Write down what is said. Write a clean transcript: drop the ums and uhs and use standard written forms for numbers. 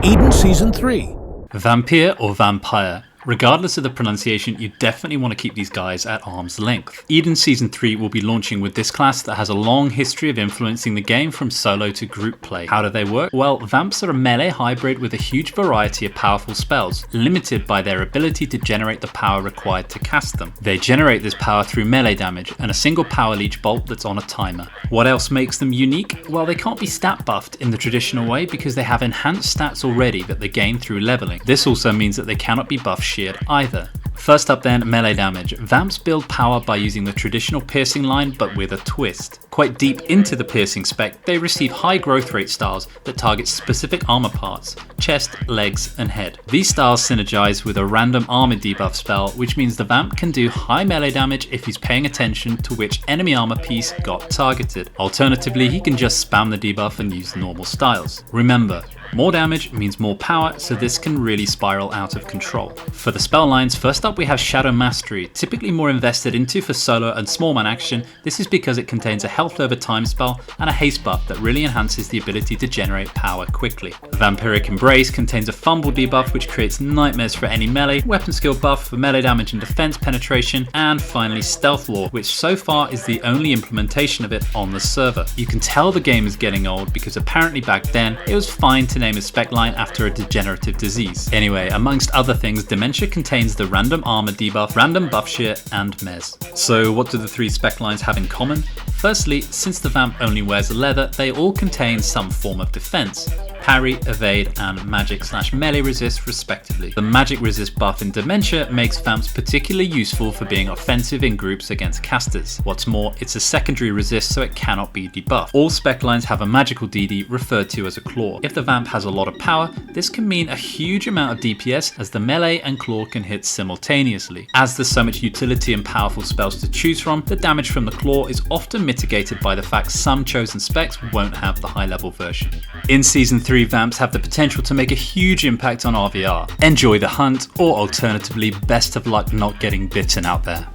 Eden Season 3. Vampiir or Vampire. Regardless of the pronunciation, you definitely want to keep these guys at arm's length. Eden Season 3 will be launching with this class that has a long history of influencing the game from solo to group play. How do they work? Well, Vamps are a melee hybrid with a huge variety of powerful spells, limited by their ability to generate the power required to cast them. They generate this power through melee damage and a single power leech bolt that's on a timer. What else makes them unique? Well, they can't be stat buffed in the traditional way because they have enhanced stats already that they gain through leveling. This also means that they cannot be buff sheared either. First up then, melee damage. Vamps build power by using the traditional piercing line but with a twist. Quite deep into the piercing spec, they receive high growth rate styles that target specific armor parts, chest, legs and head. These styles synergize with a random armor debuff spell, which means the Vamp can do high melee damage if he's paying attention to which enemy armor piece got targeted. Alternatively, he can just spam the debuff and use normal styles. Remember, more damage means more power, so this can really spiral out of control. For the spell lines, first up we have Shadow Mastery, typically more invested into for solo and small man action. This is because it contains a health over time spell and a haste buff that really enhances the ability to generate power quickly. Vampiric Embrace contains a fumble debuff which creates nightmares for any melee, weapon skill buff for melee damage and defense penetration, and finally Stealth Lore, which so far is the only implementation of it on the server. You can tell the game is getting old because apparently back then it was fine to name a spec line after a degenerative disease. Anyway, amongst other things, Dementia contains the random armor debuff, random buff shear, and mez. So what do the three spec lines have in common? Firstly, since the Vamp only wears leather, they all contain some form of defense. Parry, evade, and magic/melee resist respectively. The magic resist buff in Dementia makes Vamps particularly useful for being offensive in groups against casters. What's more, it's a secondary resist so it cannot be debuffed. All spec lines have a magical DD referred to as a claw. If the Vamp has a lot of power, this can mean a huge amount of DPS as the melee and claw can hit simultaneously. As there's so much utility and powerful spells to choose from, the damage from the claw is often mitigated by the fact some chosen specs won't have the high level version. In Season 3, Vamps have the potential to make a huge impact on RVR. Enjoy the hunt, or alternatively, best of luck not getting bitten out there.